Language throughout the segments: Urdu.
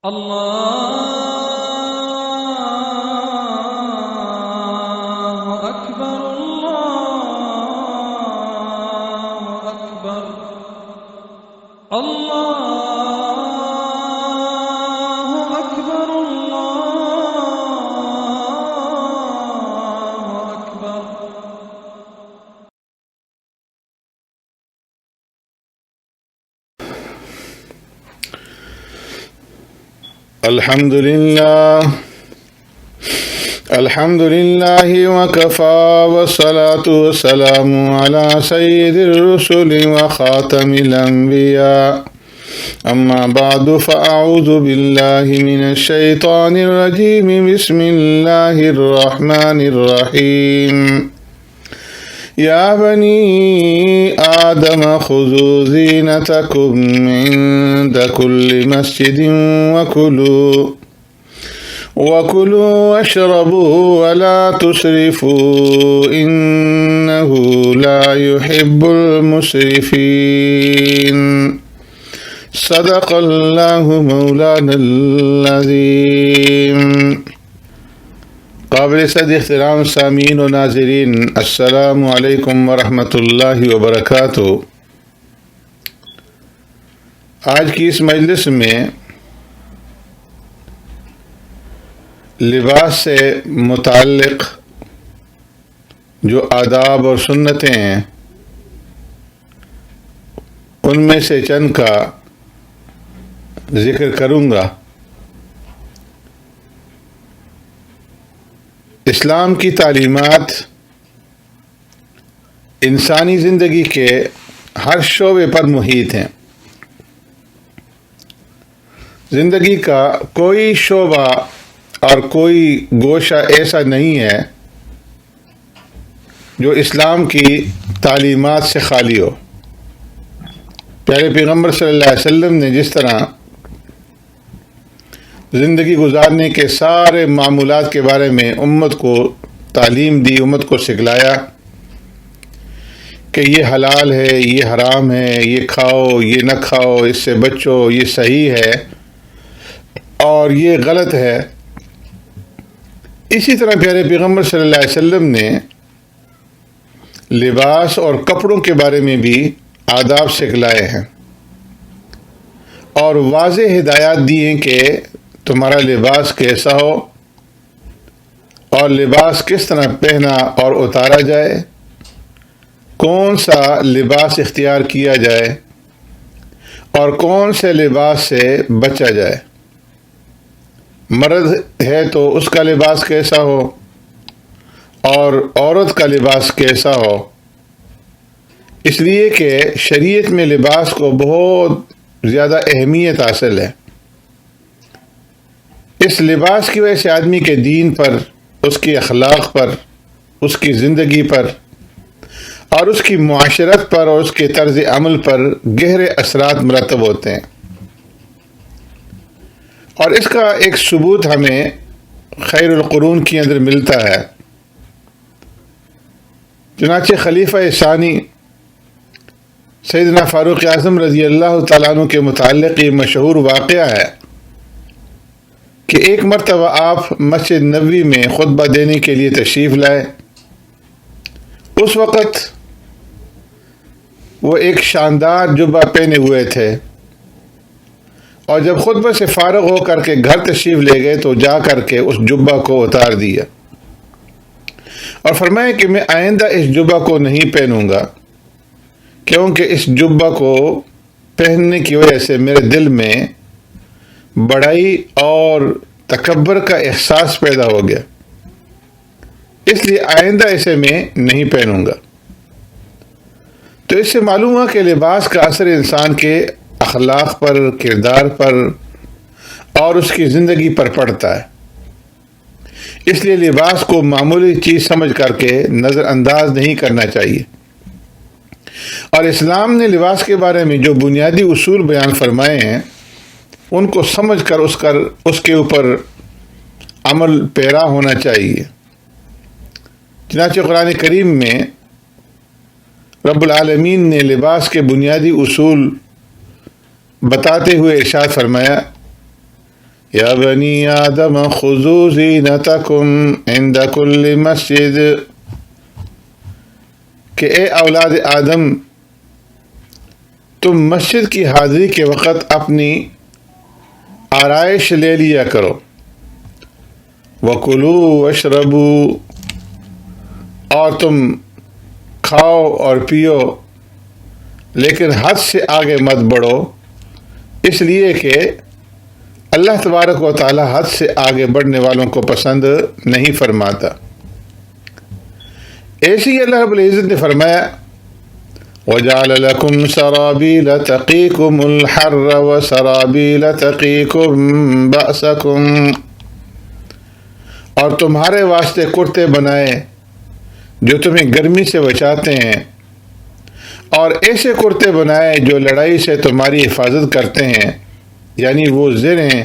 الله أكبر الله أكبر الله أكبر الله أكبر. الحمد لله وكفى والصلاة والسلام على سيد الرسل وخاتم الأنبياء أما بعد فأعوذ بالله من الشيطان الرجيم بسم الله الرحمن الرحيم يا بني آدم خذوا زينتكم عند كل مسجد وكلوا واشربوا ولا تسرفوا إنه لا يحب المسرفين صدق الله مولانا العظيم. قابل صد احترام سامعین و ناظرین، السلام علیکم ورحمۃ اللہ وبرکاتہ. آج کی اس مجلس میں لباس سے متعلق جو آداب اور سنتیں ہیں ان میں سے چند کا ذکر کروں گا. اسلام کی تعلیمات انسانی زندگی کے ہر شعبے پر محیط ہیں. زندگی کا کوئی شعبہ اور کوئی گوشہ ایسا نہیں ہے جو اسلام کی تعلیمات سے خالی ہو. پیارے پیغمبر صلی اللہ علیہ وسلم نے جس طرح زندگی گزارنے کے سارے معمولات کے بارے میں امت کو تعلیم دی، امت کو سکھلایا کہ یہ حلال ہے، یہ حرام ہے، یہ کھاؤ، یہ نہ کھاؤ، اس سے بچو، یہ صحیح ہے اور یہ غلط ہے. اسی طرح پیارے پیغمبر صلی اللہ علیہ وسلم نے لباس اور کپڑوں کے بارے میں بھی آداب سکھلائے ہیں اور واضح ہدایات دی ہیں کہ تمہارا لباس کیسا ہو اور لباس کس طرح پہنا اور اتارا جائے، کون سا لباس اختیار کیا جائے اور کون سے لباس سے بچا جائے. مرد ہے تو اس کا لباس کیسا ہو اور عورت کا لباس کیسا ہو، اس لیے کہ شریعت میں لباس کو بہت زیادہ اہمیت حاصل ہے. اس لباس کی وجہ سے آدمی کے دین پر، اس کی اخلاق پر، اس کی زندگی پر اور اس کی معاشرت پر اور اس کے طرز عمل پر گہرے اثرات مرتب ہوتے ہیں. اور اس کا ایک ثبوت ہمیں خیر القرون کے اندر ملتا ہے. چنانچہ خلیفہ ثانی سیدنا فاروق اعظم رضی اللہ تعالیٰ عنہ کے متعلق یہ مشہور واقعہ ہے کہ ایک مرتبہ آپ مسجد نبوی میں خطبہ دینے کے لیے تشریف لائے. اس وقت وہ ایک شاندار جبہ پہنے ہوئے تھے اور جب خطبہ سے فارغ ہو کر کے گھر تشریف لے گئے تو جا کر کے اس جبہ کو اتار دیا اور فرمایا کہ میں آئندہ اس جبہ کو نہیں پہنوں گا، کیونکہ اس جبہ کو پہننے کی وجہ سے میرے دل میں بڑائی اور تکبر کا احساس پیدا ہو گیا، اس لیے آئندہ اسے میں نہیں پہنوں گا. تو اس سے معلوم ہوا کہ لباس کا اثر انسان کے اخلاق پر، کردار پر اور اس کی زندگی پر پڑتا ہے. اس لیے لباس کو معمولی چیز سمجھ کر کے نظر انداز نہیں کرنا چاہیے. اور اسلام نے لباس کے بارے میں جو بنیادی اصول بیان فرمائے ہیں ان کو سمجھ کر اس کے اوپر عمل پیرا ہونا چاہیے. چنانچہ قرآن کریم میں رب العالمین نے لباس کے بنیادی اصول بتاتے ہوئے ارشاد فرمایا یا بنی آدم خذوا زینتکم عند کل مسجد، کہ اے اولاد آدم تم مسجد کی حاضری کے وقت اپنی آرائش لے لیا کرو۔ وَكُلُوا وَاشْرَبُوا، اور تم کھاؤ اور پیو، لیکن حد سے آگے مت بڑھو، اس لیے کہ اللہ تبارک و تعالی حد سے آگے بڑھنے والوں کو پسند نہیں فرماتا۔ ایسے ہی اللہ رب العزت نے فرمایا وَجَعَلَ لَكُمْ سَرَابِيلَ تَقِيكُمُ الْحَرَّ وَسَرَابِيلَ تَقِيكُمْ بَأْسَكُمْ، اور تمہارے واسطے کرتے بنائے جو تمہیں گرمی سے بچاتے ہیں، اور ایسے کرتے بنائے جو لڑائی سے تمہاری حفاظت کرتے ہیں، یعنی وہ زریں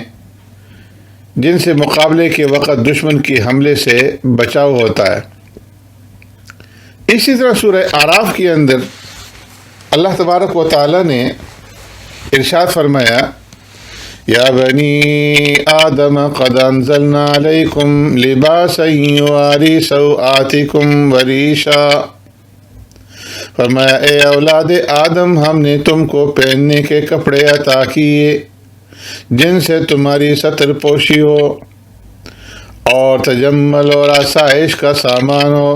جن سے مقابلے کے وقت دشمن کی حملے سے بچاؤ ہوتا ہے۔ اسی طرح سورہ اعراف کے اندر اللہ تبارک و تعالی نے ارشاد فرمایا یا بنی آدم قد انزلنا علیکم لباسا یواری سوآتکم وریشا، فرمایا اے اولاد آدم ہم نے تم کو پہننے کے کپڑے عطا کیے جن سے تمہاری ستر پوشی ہو، اور تجمل اور آسائش کا سامان ہو،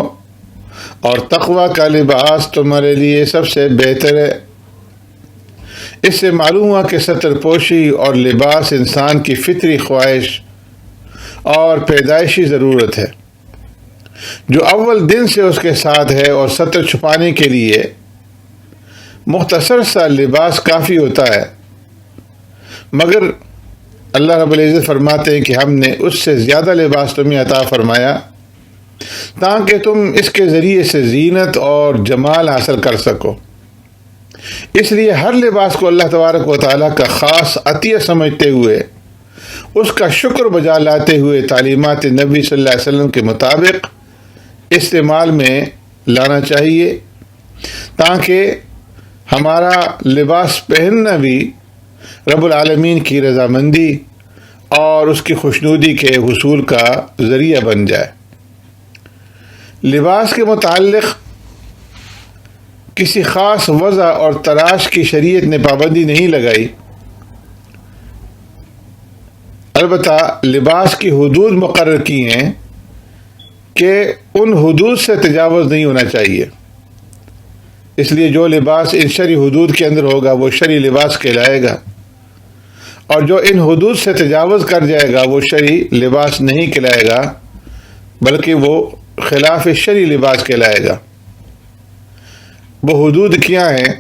اور تقوی کا لباس تمہارے لیے سب سے بہتر ہے۔ اس سے معلوم ہوا کہ ستر پوشی اور لباس انسان کی فطری خواہش اور پیدائشی ضرورت ہے، جو اول دن سے اس کے ساتھ ہے، اور ستر چھپانے کے لیے مختصر سا لباس کافی ہوتا ہے، مگر اللہ رب العزت فرماتے ہیں کہ ہم نے اس سے زیادہ لباس تمہیں عطا فرمایا تاکہ تم اس کے ذریعے سے زینت اور جمال حاصل کر سکو۔ اس لیے ہر لباس کو اللہ تبارک و تعالیٰ کا خاص عطیہ سمجھتے ہوئے اس کا شکر بجا لاتے ہوئے تعلیمات نبی صلی اللہ علیہ وسلم کے مطابق استعمال میں لانا چاہیے، تاکہ ہمارا لباس پہننا بھی رب العالمین کی رضامندی اور اس کی خوشنودی کے حصول کا ذریعہ بن جائے۔ لباس کے متعلق کسی خاص وضع اور تراش کی شریعت نے پابندی نہیں لگائی، البتہ لباس کی حدود مقرر کی ہیں کہ ان حدود سے تجاوز نہیں ہونا چاہیے۔ اس لیے جو لباس ان شرعی حدود کے اندر ہوگا وہ شرعی لباس کہلائے گا، اور جو ان حدود سے تجاوز کر جائے گا وہ شرعی لباس نہیں کہلائے گا، بلکہ وہ خلاف شرعی لباس کہلائے گا۔ وہ حدود کیا ہیں؟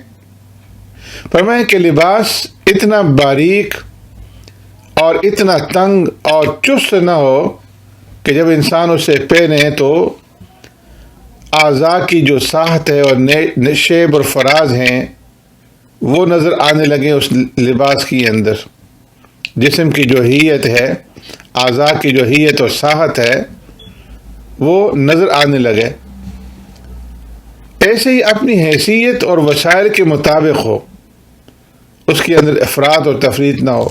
فرمائیں کہ لباس اتنا باریک اور اتنا تنگ اور چست نہ ہو کہ جب انسان اسے پہنے تو اعضاء کی جو ساحت ہے اور شیب اور فراز ہیں وہ نظر آنے لگیں اس لباس کی اندر، جسم کی جو ہیئت ہے، اعضاء کی جو ہیئت اور ساحت ہے وہ نظر آنے لگے۔ ایسے ہی اپنی حیثیت اور وسائل کے مطابق ہو، اس کے اندر افراط اور تفریط نہ ہو۔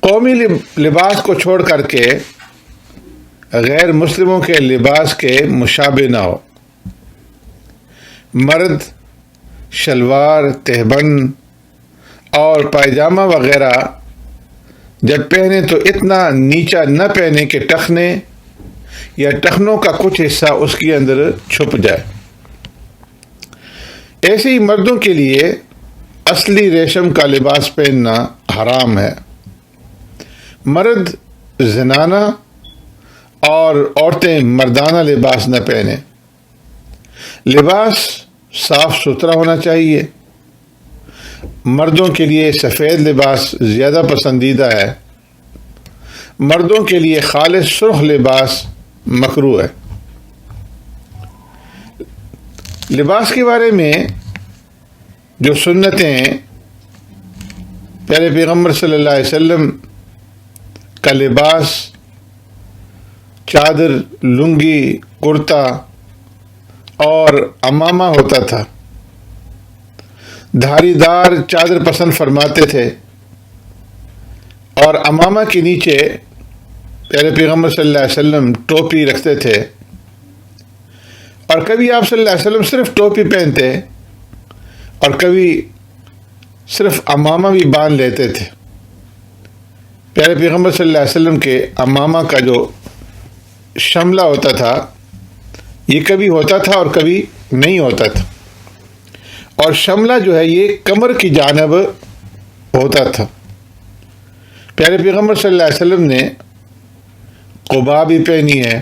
قومی لباس کو چھوڑ کر کے غیر مسلموں کے لباس کے مشابہ نہ ہو۔ مرد شلوار، تہبند اور پائجامہ وغیرہ جب پہنے تو اتنا نیچا نہ پہنے کہ ٹخنے یا ٹخنوں کا کچھ حصہ اس کے اندر چھپ جائے۔ ایسے ہی مردوں کے لیے اصلی ریشم کا لباس پہننا حرام ہے۔ مرد زنانہ اور عورتیں مردانہ لباس نہ پہنیں۔ لباس صاف ستھرا ہونا چاہیے۔ مردوں کے لیے سفید لباس زیادہ پسندیدہ ہے، مردوں کے لیے خالص سرخ لباس مکروہ ہے۔ لباس کے بارے میں جو سنتیں پیارے پیغمبر صلی اللہ علیہ وسلم کا لباس چادر، لنگی، کرتا اور عمامہ ہوتا تھا۔ دھاری دار چادر پسند فرماتے تھے، اور امامہ کے نیچے پیارے پیغمبر صلی اللہ علیہ وسلم ٹوپی رکھتے تھے، اور کبھی آپ صلی اللہ علیہ وسلم صرف ٹوپی پہنتے اور کبھی صرف امامہ بھی باندھ لیتے تھے۔ پیارے پیغمبر صلی اللہ علیہ وسلم کے امامہ کا جو شملہ ہوتا تھا یہ کبھی ہوتا تھا اور کبھی نہیں ہوتا تھا، اور شملہ جو ہے یہ کمر کی جانب ہوتا تھا۔ پیارے پیغمبر صلی اللہ علیہ وسلم نے قبا بھی پہنی ہے،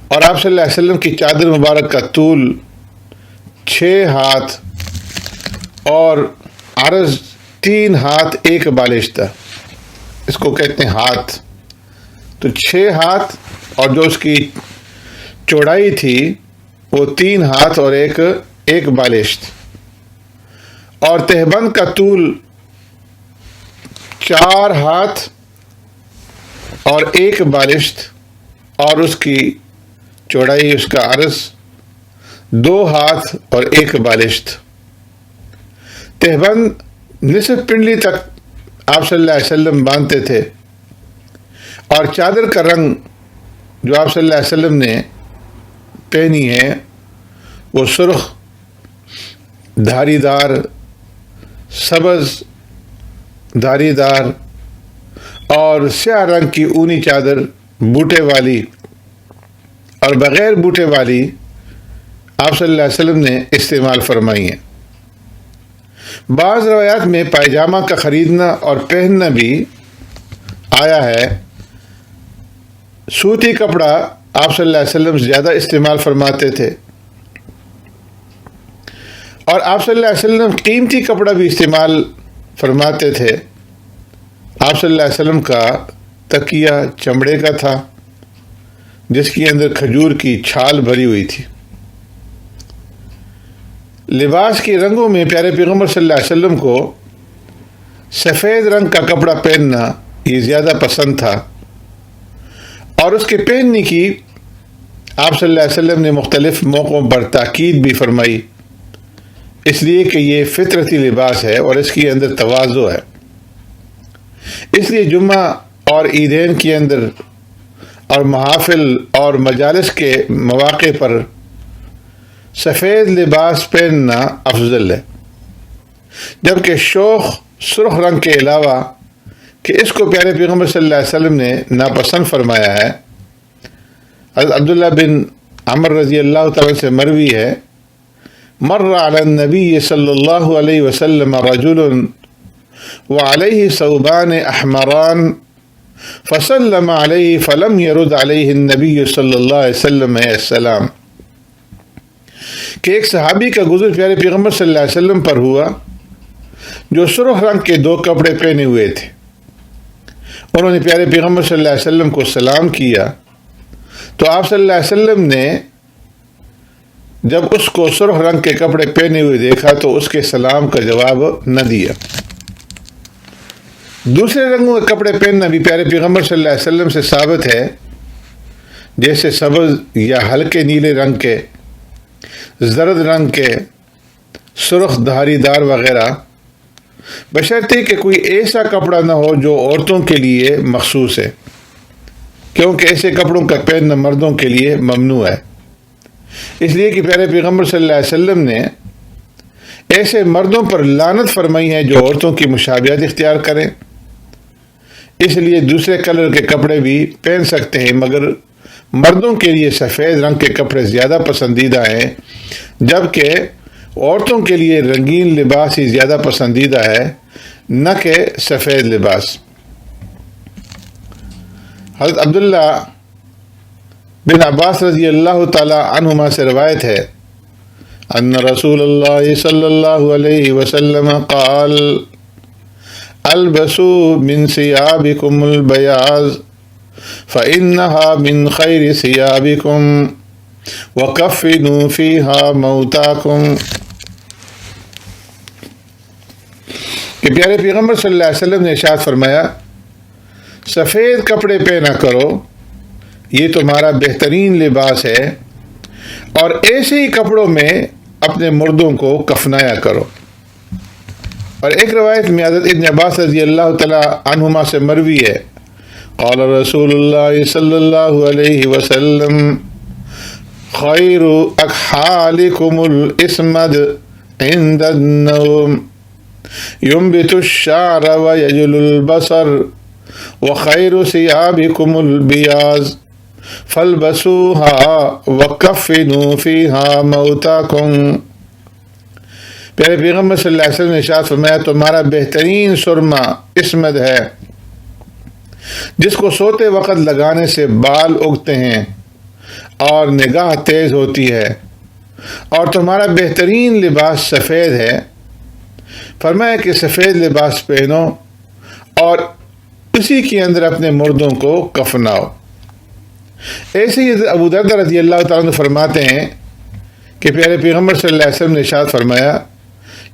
اور آپ صلی اللہ علیہ وسلم کی چادر مبارک کا طول 6 ہاتھ اور عرض 3 ہاتھ 1 بالش تھا۔ اس کو کہتے ہیں ہاتھ، تو 6 ہاتھ اور جو اس کی چوڑائی تھی وہ 3 ہاتھ اور 1 بالش تھی، اور تہبند کا طول 4 ہاتھ اور 1 بالش، اور اس کی چوڑائی، اس کا عرض 2 ہاتھ اور 1 بالش۔ تہبند نصف پنڈلی تک آپ صلی اللہ علیہ وسلم باندھتے تھے، اور چادر کا رنگ جو آپ صلی اللہ علیہ وسلم نے پہنی ہے وہ سرخ، دھاری دار، سبز دھاری دار اور سیاہ رنگ کی اونی چادر بوٹے والی اور بغیر بوٹے والی آپ صلی اللہ علیہ وسلم نے استعمال فرمائی ہیں۔ بعض روایات میں پائجامہ کا خریدنا اور پہننا بھی آیا ہے۔ سوتی کپڑا آپ صلی اللہ علیہ وسلم زیادہ استعمال فرماتے تھے، اور آپ صلی اللہ علیہ وسلم قیمتی کپڑا بھی استعمال فرماتے تھے۔ آپ صلی اللہ علیہ وسلم کا تکیہ چمڑے کا تھا جس کے اندر کھجور کی چھال بھری ہوئی تھی۔ لباس کے رنگوں میں پیارے پیغمبر صلی اللہ علیہ وسلم کو سفید رنگ کا کپڑا پہننا یہ زیادہ پسند تھا، اور اس کے پہننے کی آپ صلی اللہ علیہ وسلم نے مختلف موقعوں پر تاکید بھی فرمائی، اس لیے کہ یہ فطرتی لباس ہے اور اس کے اندر تواضع ہے۔ اس لیے جمعہ اور عیدین کے اندر اور محافل اور مجالس کے مواقع پر سفید لباس پہننا افضل ہے، جبکہ شوخ سرخ رنگ کے علاوہ کہ اس کو پیارے پیغمبر صلی اللہ علیہ وسلم نے ناپسند فرمایا ہے۔ حضرت عبداللہ بن عمر رضی اللہ تعالیٰ سے مروی ہے، مر علی النبی صلی اللہ علیہ وسلم رجل وعلیہ ثوبان احمران فسلم علیہ فلم يرد علیہ النبی صلی اللہ علیہ وسلم السلام، کہ ایک صحابی کا گزر پیارے پیغمبر صلی اللہ علیہ وسلم پر ہوا جو سرخ رنگ کے 2 کپڑے پہنے ہوئے تھے۔ انہوں نے پیارے پیغمبر صلی اللہ علیہ وسلم کو سلام کیا، تو آپ صلی اللہ علیہ وسلم نے جب اس کو سرخ رنگ کے کپڑے پہنے ہوئے دیکھا تو اس کے سلام کا جواب نہ دیا۔ دوسرے رنگوں کے کپڑے پہننا بھی پیارے پیغمبر صلی اللہ علیہ وسلم سے ثابت ہے، جیسے سبز یا ہلکے نیلے رنگ کے، زرد رنگ کے، سرخ دھاری دار وغیرہ، بشرطے کہ کوئی ایسا کپڑا نہ ہو جو عورتوں کے لیے مخصوص ہے، کیونکہ ایسے کپڑوں کا پہننا مردوں کے لیے ممنوع ہے۔ اس لیے کہ پیارے پیغمبر صلی اللہ علیہ وسلم نے ایسے مردوں پر لعنت فرمائی ہے جو عورتوں کی مشابہت اختیار کریں۔ اس لیے دوسرے کلر کے کپڑے بھی پہن سکتے ہیں، مگر مردوں کے لیے سفید رنگ کے کپڑے زیادہ پسندیدہ ہیں، جبکہ عورتوں کے لیے رنگین لباس ہی زیادہ پسندیدہ ہے، نہ کہ سفید لباس۔ حضرت عبداللہ بن عباس رضی اللہ تعالی عنہما سے روایت ہے، ان رسول اللہ صلی اللہ علیہ وسلم قال البسوا من ثيابكم البياض فإنها من خير ثيابكم وكفنوا فيها موتاكم، کہ پیارے پیغمبر صلی اللہ علیہ وسلم نے ارشاد فرمایا، سفید کپڑے پہنا کرو، یہ تمہارا بہترین لباس ہے، اور ایسے ہی کپڑوں میں اپنے مردوں کو کفنایا کرو۔ اور ایک روایت میں حضرت ابن عباس رضی اللہ تعالی عنہما سے مروی ہے، قال رسول اللہ صلی اللہ علیہ وسلم خیر اکحالکم الاسمد عند النوم ينبت الشعر ويجل البصر وخير ثيابكم البياض فالبسوها وكفنوا فيها موتاكم۔ پیارے پیغمبر صلی اللہ علیہ وسلم نے ارشاد فرمایا تمہارا بہترین سرما اسمد ہے جس کو سوتے وقت لگانے سے بال اگتے ہیں اور نگاہ تیز ہوتی ہے، اور تمہارا بہترین لباس سفید ہے، فرمایا کہ سفید لباس پہنو اور اسی کے اندر اپنے مردوں کو کفناؤ۔ ایسے ہی ابو دردہ رضی اللہ تعالیٰ عنہ فرماتے ہیں کہ پیارے پیغمبر صلی اللہ علیہ وسلم نے ارشاد فرمایا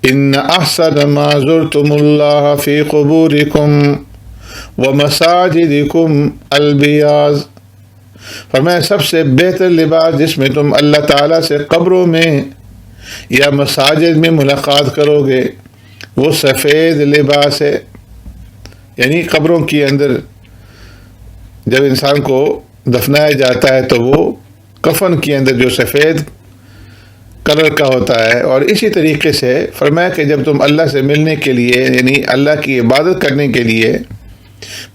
ان احسن ما زرتم اللہ فی قبورکم ومساجدکم البیاض، فرمایا سب سے بہتر لباس جس میں تم اللہ تعالیٰ سے قبروں میں یا مساجد میں ملاقات کرو گے وہ سفید لباس ہے، یعنی قبروں کے اندر جب انسان کو دفنایا جاتا ہے تو وہ کفن کے اندر جو سفید کلر کا ہوتا ہے، اور اسی طریقے سے فرمایا کہ جب تم اللہ سے ملنے کے لیے یعنی اللہ کی عبادت کرنے کے لیے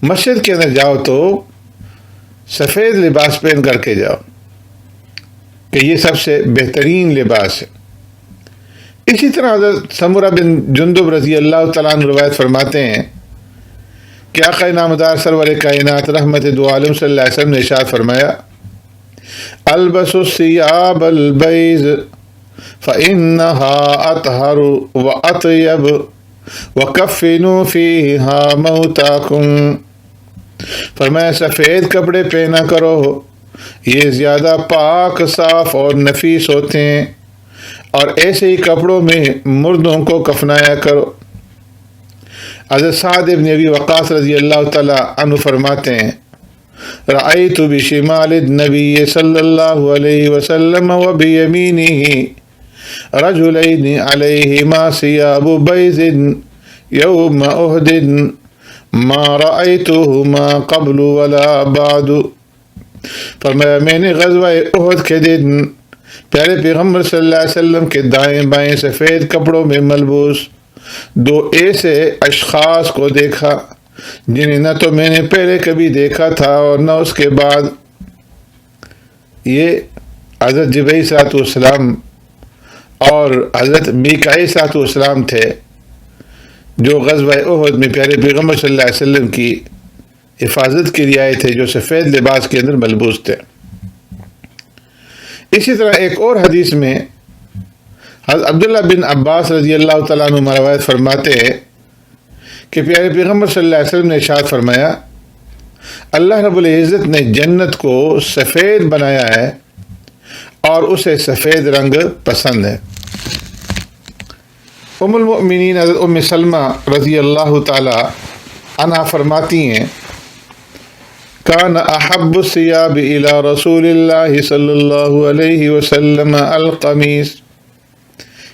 مسجد کے اندر جاؤ تو سفید لباس پہن کر کے جاؤ، کہ یہ سب سے بہترین لباس ہے۔ اسی طرح حضرت سمرہ بن جندب رضی اللہ تعالیٰ عنہ روایت فرماتے ہیں کہ آقا نامدار سرور کائنات رحمت دو عالم صلی اللہ علیہ وسلم نے ارشاد فرمایا البسوا الثياب البيض فإنها أطهر وأطيب وكفنوا فيها موتاكم، فرمایا سفید کپڑے پہنا کرو، یہ زیادہ پاک، صاف اور نفیس ہوتے ہیں، اور ایسے ہی کپڑوں میں مردوں کو کفنایا کرو۔ حضرت سعد ابن ابی وقاص رضی اللہ تعالی عنہ فرماتے ہیں رأیت بشمال النبی صلی اللہ علیہ وسلم وبیمینہ رجلین علیہما ثیاب بیض یوم احد ما رأیتہما قبل ولا بعد، فرمایا میں نے غزوہ احد کے دن پیارے پیغمبر صلی اللہ علیہ وسلم کے دائیں بائیں سفید کپڑوں میں ملبوس دو ایسے اشخاص کو دیکھا جنہیں نہ تو میں نے پہلے کبھی دیکھا تھا اور نہ اس کے بعد۔ یہ حضرت جبرائیل صلوات والسلام اور حضرت میکائیل صلوات والسلام تھے جو غزوہ احد میں پیارے پیغمبر صلی اللہ علیہ وسلم کی حفاظت کے لیے آئے تھے، جو سفید لباس کے اندر ملبوس تھے۔ اسی طرح ایک اور حدیث میں حضرت عبداللہ بن عباس رضی اللہ تعالیٰ عنہ روایت فرماتے ہیں کہ پیارے پیغمبر صلی اللہ علیہ وسلم نے ارشاد فرمایا اللہ رب العزت نے جنت کو سفید بنایا ہے اور اسے سفید رنگ پسند ہے۔ ام المؤمنین حضرت ام سلمہ رضی اللہ تعالی عنہا فرماتی ہیں کان احب الثياب الى رسول اللہ صلی اللہ علیہ وسلم القمیص،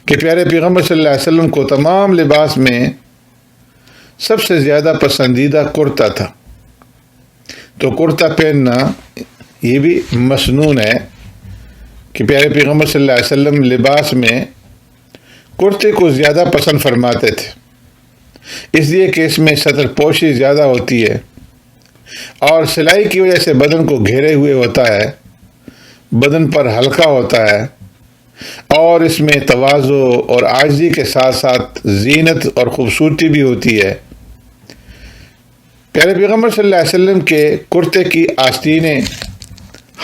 کہ پیارے پیغمبر صلی اللہ علیہ وسلم کو تمام لباس میں سب سے زیادہ پسندیدہ کرتا تھا۔ تو کرتا پہننا یہ بھی مسنون ہے کہ پیارے پیغمبر صلی اللہ علیہ وسلم لباس میں کرتے کو زیادہ پسند فرماتے تھے، اس لیے کہ اس میں سطر پوشی زیادہ ہوتی ہے اور سلائی کی وجہ سے بدن کو گھیرے ہوئے ہوتا ہے، بدن پر ہلکا ہوتا ہے، اور اس میں تواضع اور عاجزی کے ساتھ ساتھ زینت اور خوبصورتی بھی ہوتی ہے۔ پیارے پیغمبر صلی اللہ علیہ وسلم کے کرتے کی آستینیں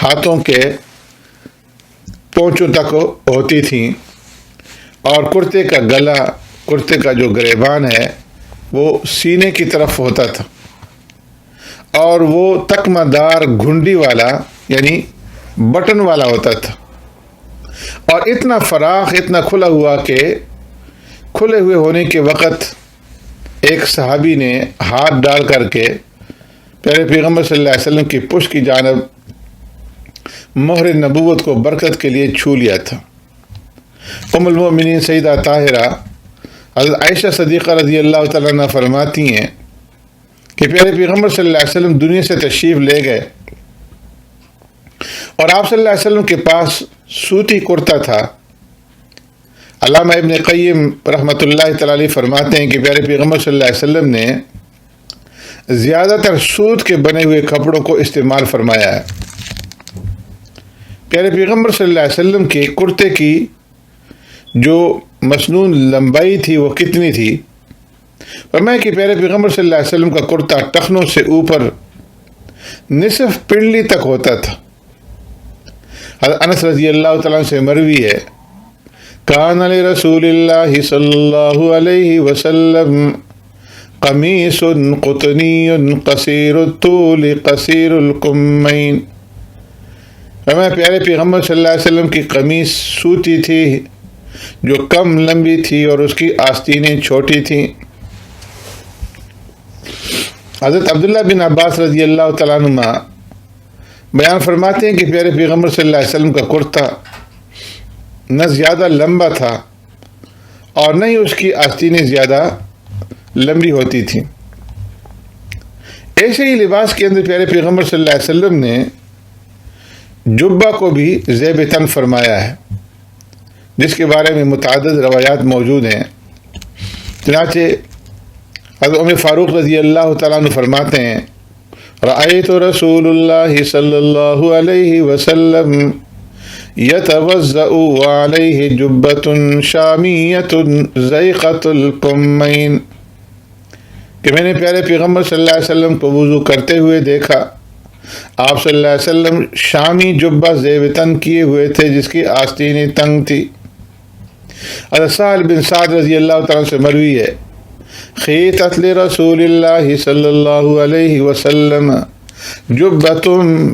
ہاتھوں کے پونچوں تک ہوتی تھیں، اور کرتے کا گلا، کرتے کا جو گریبان ہے وہ سینے کی طرف ہوتا تھا، اور وہ تکمہ دار گھنڈی والا یعنی بٹن والا ہوتا تھا، اور اتنا فراخ، اتنا کھلا ہوا کہ کھلے ہوئے ہونے کے وقت ایک صحابی نے ہاتھ ڈال کر کے پیارے پیغمبر صلی اللہ علیہ وسلم کی پشت کی جانب مہر نبوت کو برکت کے لیے چھو لیا تھا۔ ام المؤمنین سیدہ طاہرہ حضرت عائشہ صدیقہ رضی اللہ تعالیٰ عنہ فرماتی ہیں کہ پیارے پیغمبر صلی اللہ علیہ وسلم دنیا سے تشریف لے گئے اور آپ صلی اللہ علیہ وسلم کے پاس سوتی کرتا تھا۔ علامہ ابن قیم رحمۃ اللہ تعالی علیہ فرماتے ہیں کہ پیارے پیغمبر صلی اللہ علیہ وسلم نے زیادہ تر سوت کے بنے ہوئے کپڑوں کو استعمال فرمایا ہے۔ پیارے پیغمبر صلی اللہ علیہ وسلم کے کرتے کی جو مسنون لمبائی تھی وہ کتنی تھی؟ فرمایا کہ پیارے پیغمبر صلی اللہ علیہ وسلم کا کرتا ٹخنوں سے اوپر نصف پنڈلی تک ہوتا تھا۔ حضرت انس رضی اللہ تعالیٰ سے مروی ہے، کان لرسول اللہ صلی اللہ علیہ وسلم قمیص قطنی قصیر الطول قصیر الکمین۔ فرمایا پیارے پیغمبر صلی اللہ علیہ وسلم کی قمیص سوتی تھی جو کم لمبی تھی اور اس کی آستینیں چھوٹی تھیں۔ حضرت عبداللہ بن عباس رضی اللہ تعالیٰ عنہ بیان فرماتے ہیں کہ پیارے پیغمبر صلی اللہ علیہ وسلم کا کرتا نہ زیادہ لمبا تھا اور نہ ہی اس کی آستینیں زیادہ لمبی ہوتی تھیں۔ ایسے ہی لباس کے اندر پیارے پیغمبر صلی اللہ علیہ وسلم نے جبہ کو بھی زیب تن فرمایا ہے، جس کے بارے میں متعدد روایات موجود ہیں۔ چنانچہ حضرت عمر فاروق رضی اللہ تعالیٰ عنہ فرماتے ہیں، رأیت رسول اللہ صلی اللہ علیہ وسلم یتوضأ وعلیہ جبۃ شامیۃ ضیقۃ الکمین، کہ میں نے پیارے پیغمبر صلی اللہ علیہ وسلم کو وضو کرتے ہوئے دیکھا۔ آپ صلی اللہ علیہ وسلم شامی جبہ زیب تن کیے ہوئے تھے جس کی آستینیں تنگ تھی۔ حضرت سہل بن سعد رضی اللہ تعالیٰ سے مروی ہے، خیطت لرسول اللہ صلی اللہ علیہ وسلم جبۃ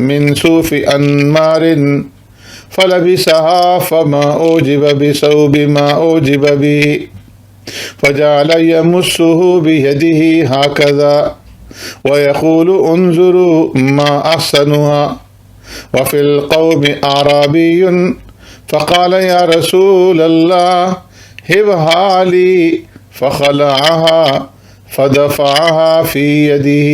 من صوف انمار فلبسها فما أوجب بثوب ما أوجب به فجعل يمسه بيده هكذا ويقول انظروا ما أحسنها وفي القوم أعرابي فقال يا رسول الله هبها لي فخلعها فدفعها في يده۔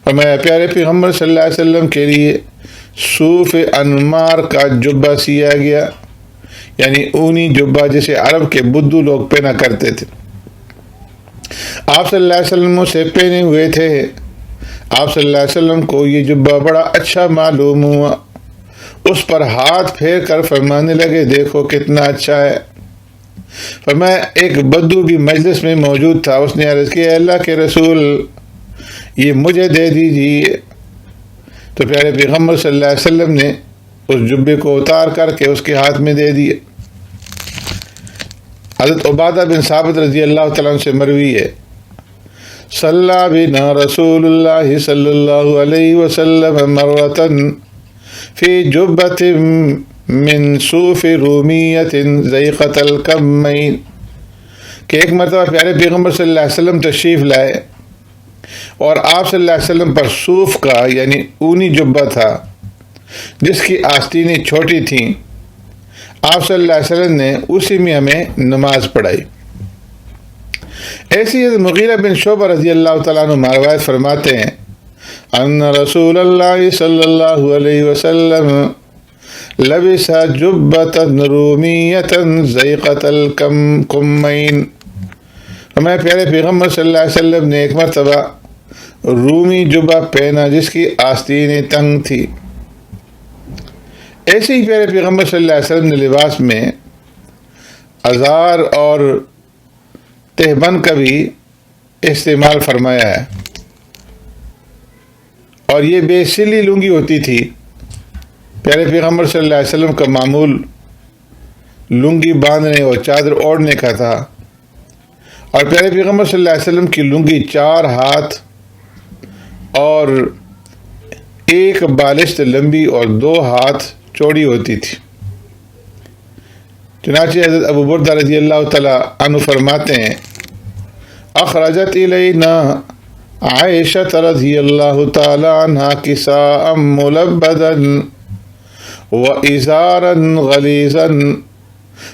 فرمایا پیارے پیغمبر صلی اللہ علیہ وسلم کے لیے صوف انمار کا جبہ سیا گیا، یعنی اونی جبہ جسے عرب کے بدو لوگ پہنا کرتے تھے۔ آپ صلی اللہ علیہ وسلم اسے پہنے ہوئے تھے۔ آپ صلی اللہ علیہ وسلم کو یہ جبہ بڑا اچھا معلوم ہوا، اس پر ہاتھ پھیر کر فرمانے لگے، دیکھو کتنا اچھا ہے۔ فرمایا ایک بدو بھی مجلس میں موجود تھا، اس نے عرض کیا، اللہ کے رسول یہ مجھے دے دیجیے۔ تو پیارے پیغمبر صلی اللہ علیہ وسلم نے اس جبے کو اتار کر کے اس کے ہاتھ میں دے دیے۔ حضرت عبادہ بن ثابت رضی اللہ تعالیٰ عنہ سے مروی ہے، صلی بنا رسول اللہ صلی اللہ علیہ وسلم مرتن فی جبۃ من صوف رومیۃ ضیقۃ الکمین، کہ ایک مرتبہ پیارے پیغمبر صلی اللہ علیہ وسلم تشریف لائے اور آپ صلی اللہ علیہ وسلم پر صوف کا یعنی اونی جبہ تھا جس کی آستینیں چھوٹی تھیں۔ آپ صلی اللہ علیہ وسلم نے اسی میں ہمیں نماز پڑھائی۔ ایسی مغیرہ بن شعبہ رضی اللہ تعالیٰ عنہ روایت فرماتے ہیں، ان رسول اللہ صلی اللہ علیہ وسلم لبس جبۃ رومیۃ ضیقۃ الکمین۔ ہمیں پیارے پیغمبر صلی اللہ علیہ وسلم نے ایک مرتبہ رومی جبہ پہنا جس کی آستینیں تنگ تھی۔ ایسے ہی پیارے پیغمبر صلی اللہ علیہ وسلم نے لباس میں ازار اور تہبند کا بھی استعمال فرمایا ہے، اور یہ بے سلی لنگی ہوتی تھی۔ پیارے پیغمبر صلی اللہ علیہ وسلم کا معمول لنگی باندھنے اور چادر اوڑھنے کا تھا، اور پیارے پیغمبر صلی اللہ علیہ وسلم کی لنگی 4 ہاتھ اور 1 بالشت لمبی اور 2 ہاتھ چوڑی ہوتی تھی۔ چنانچہ حضرت ابو بردہ رضی اللہ تعالیٰ عنہ فرماتے ہیں، اخرجت الینا عائشہ رضی اللہ تعالیٰ عنہ کساء ملبدا وازارا غلیظا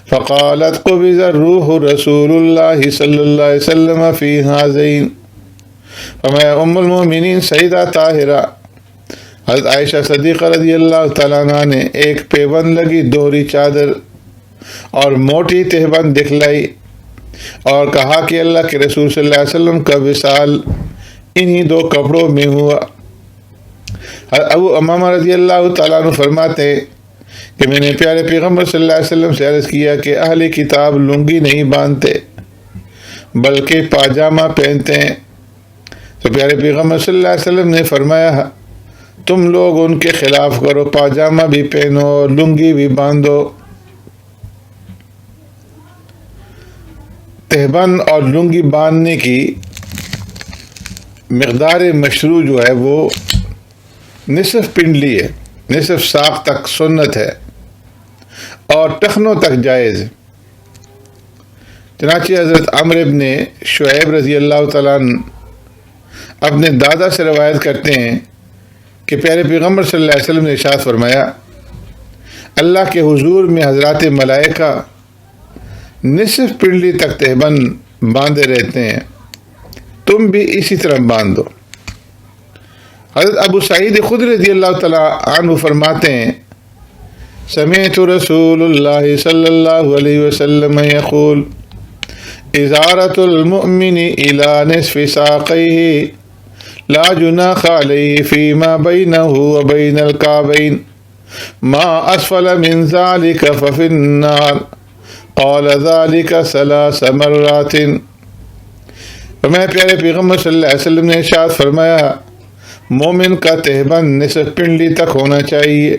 فقالت قبض الروح رسول اللہ صلی اللہ علیہ وسلم فی ہذین. فرمایا ام المؤمنین سیدہ طاہرہ حضرت عائشہ صدیقہ رضی اللہ تعالیٰ عنہ نے ایک پیبند لگی دوہری چادر اور موٹی تہبند دکھلائی اور کہا کہ اللہ کے رسول صلی اللہ علیہ وسلم کا وصال انہی دو کپڑوں میں ہوا. ابو امامہ رضی اللہ تعالیٰ عنہ فرماتے کہ میں نے پیارے پیغمبر صلی اللہ علیہ وسلم سے عرض کیا کہ اہل کتاب لنگی نہیں باندھتے بلکہ پاجامہ پہنتے ہیں. تو پیارے پیغمبر صلی اللہ علیہ وسلم نے فرمایا تم لوگ ان کے خلاف کرو، پاجامہ بھی پہنو، لنگی بھی باندھو. تہبند اور لنگی باندھنے کی مقدار مشروع جو ہے وہ نصف پنڈلی ہے، نصف ساق تک سنت ہے اور ٹخنوں تک جائز. چنانچہ حضرت عمرو بن شعیب رضی اللہ تعالیٰ عنہ اپنے دادا سے روایت کرتے ہیں کہ پیارے پیغمبر صلی اللہ علیہ وسلم نے ارشاد فرمایا اللہ کے حضور میں حضرات ملائکہ نصف پنڈلی تک تہبند باندھے رہتے ہیں، تم بھی اسی طرح باندھو. حضرت ابو سعید خدری رضی اللہ تعالیٰ عنہ فرماتے ہیں سمعت رسول اللہ صلی اللہ علیہ وسلم یقول ازارۃ المؤمن الی نصف ساقیہ لا جناح علیہ فیما بینہ وبین الکعبین ما اسفل من ذلک ففی النار قال ذلک ثلاث مرات. فرمایا پیارے پیغمبر صلی اللہ علیہ وسلم نے ارشاد فرمایا مومن کا تہبند نصف پنڈلی تک ہونا چاہیے،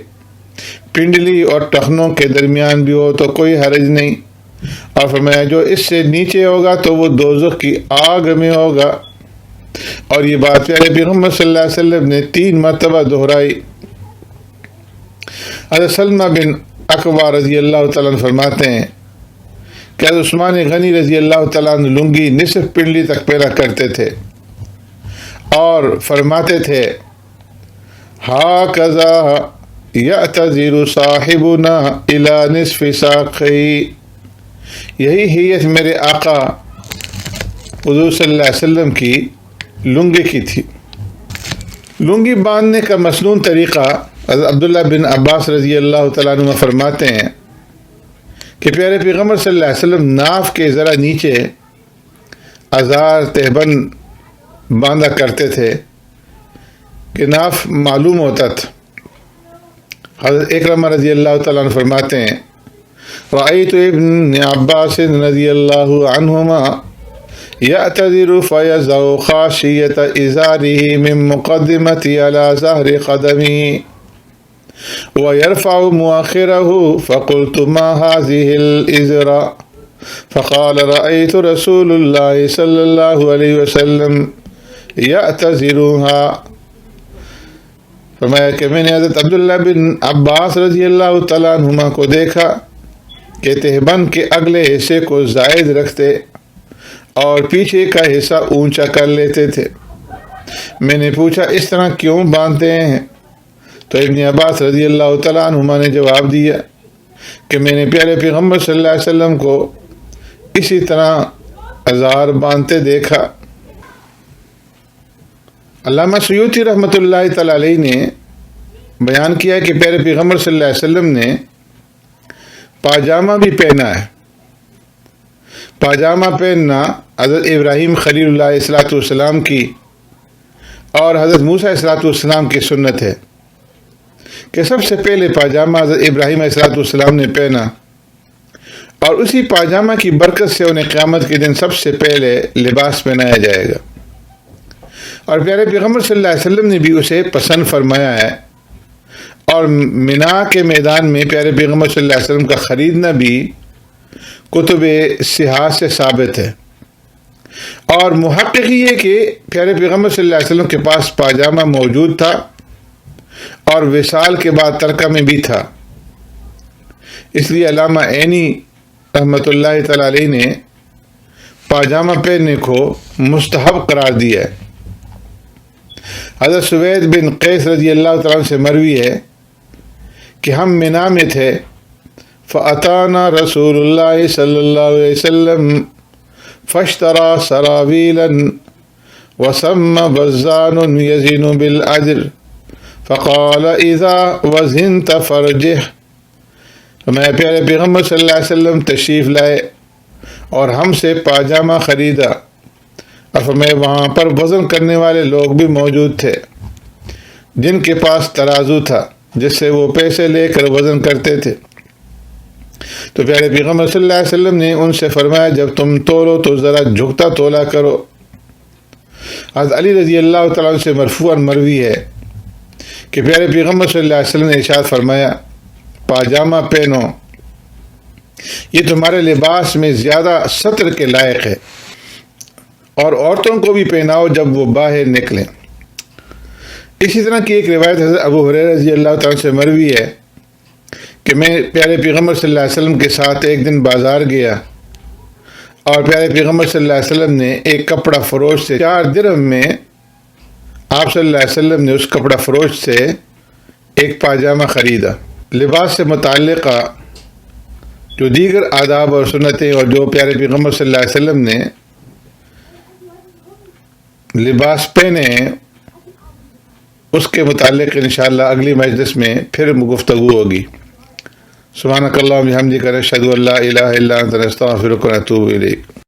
پنڈلی اور ٹخنوں کے درمیان بھی ہو تو کوئی حرج نہیں. اور فرمایا جو اس سے نیچے ہوگا تو وہ دوزخ کی آگ میں ہوگا. اور یہ بات پیارے پیغمبر صلی اللہ علیہ وسلم نے 3 مرتبہ دہرائی. حضرت سلمہ بن اکوع رضی اللہ تعالیٰ عنہ فرماتے ہیں کہ حضرت عثمان غنی رضی اللہ تعالیٰ عنہ لنگی نصف پنڈلی تک پہنا کرتے تھے اور فرماتے تھے ہاکذا یعتذر صاحبنا الی نصف ساقی. یہی حیت میرے آقا حضور صلی اللہ علیہ وسلم کی لنگی کی تھی. لنگی باندھنے کا مسنون طریقہ حضرت عبداللہ بن عباس رضی اللہ تعالیٰ عنہ فرماتے ہیں کہ پیارے پیغمبر صلی اللہ علیہ وسلم ناف کے ذرا نیچے ازار تہبند باندھا کرتے تھے کہ ناف معلوم ہوتا تھا. حضرت اکرمہ رضی اللہ تعالیٰ عنہ فرماتے ہیں رأیت ابن عباس رضی اللہ عنہما یعتذر فیضع خاشیۃ ازارہ من مقدمۃ علی ظہر قدمہ ویرفع مؤخرہ فقلت ما هذه الازرا فقال رأیت رسول اللہ صلی اللہ علیہ وسلم یعتذرها. فرمایا کہ میں نے حضرت عبداللہ بن عباس رضی اللہ تعالیٰ عنہما کو دیکھا کہ تہبند کے اگلے حصے کو زائد رکھتے اور پیچھے کا حصہ اونچا کر لیتے تھے. میں نے پوچھا اس طرح کیوں باندھتے ہیں؟ تو ابن عباس رضی اللہ تعالیٰ عنہما نے جواب دیا کہ میں نے پیارے پیغمبر صلی اللہ علیہ وسلم کو اسی طرح ازار باندھتے دیکھا. علامہ سیوطی رحمۃ اللہ تعالیٰ علیہ نے بیان کیا کہ پیارے پیغمبر صلی اللہ علیہ وسلم نے پاجامہ بھی پہنا ہے. پاجامہ پہننا حضرت ابراہیم خلیل اللہ علیہ الصلوۃ والسلام کی اور حضرت موسیٰ علیہ الصلوۃ والسلام کی سنت ہے کہ سب سے پہلے پاجامہ حضرت ابراہیم علیہ الصلوۃ والسلام نے پہنا اور اسی پاجامہ کی برکت سے انہیں قیامت کے دن سب سے پہلے لباس پہنایا جائے گا. اور پیارے پیغمبر صلی اللہ علیہ وسلم نے بھی اسے پسند فرمایا ہے. اور منا کے میدان میں پیارے پیغمبر صلی اللہ علیہ وسلم کا خریدنا بھی کتب صحاح سے ثابت ہے. اور محقق یہ کہ پیارے پیغمبر صلی اللہ علیہ وسلم کے پاس پاجامہ موجود تھا اور وصال کے بعد ترکہ میں بھی تھا. اس لیے علامہ عینی رحمۃ اللہ تعالی علیہ نے پاجامہ پہننے کو مستحب قرار دیا ہے. حضرت سوید بن قیس رضی اللہ تعالیٰ عنہ سے مروی ہے کہ ہم منا میں تھے، فأتانا رسول اللہ صلی اللہ علیہ وسلم فاشترى سراویلا وسم بزان یزن بالعجر فقال اذا وزنت فرجح. میں پیارے پیغمبر صلی اللہ علیہ وسلم تشریف لائے اور ہم سے پاجامہ خریدا، اور فرمایا وہاں پر وزن کرنے والے لوگ بھی موجود تھے جن کے پاس ترازو تھا جس سے وہ پیسے لے کر وزن کرتے تھے. تو پیارے پیغمبر صلی اللہ علیہ وسلم نے ان سے فرمایا جب تم تولو تو ذرا جھکتا تولا کرو. حضرت علی رضی اللہ تعالیٰ عنہ سے مرفوعاً مروی ہے کہ پیارے پیغمبر صلی اللہ علیہ وسلم نے ارشاد فرمایا پاجامہ پہنو، یہ تمہارے لباس میں زیادہ ستر کے لائق ہے، اور عورتوں کو بھی پہناؤ جب وہ باہر نکلیں. اسی طرح کی ایک روایت حضرت ابو ہریرہ رضی اللہ تعالیٰ سے مروی ہے کہ میں پیارے پیغمبر صلی اللہ علیہ وسلم کے ساتھ ایک دن بازار گیا اور پیارے پیغمبر صلی اللہ علیہ وسلم نے ایک کپڑا فروش سے 4 درہم میں آپ صلی اللہ علیہ وسلم نے اس کپڑا فروش سے ایک پاجامہ خریدا. لباس سے متعلقہ جو دیگر آداب اور سنتیں اور جو پیارے پیغمبر صلی اللہ علیہ وسلم نے لباس پہنے ہیں اس کے متعلق انشاءاللہ اگلی مجلس میں پھر گفتگو ہوگی. سبحانک اللہم و بحمدک نشہد ان لا الہ الا انت نستغفرک و نتوب الیک.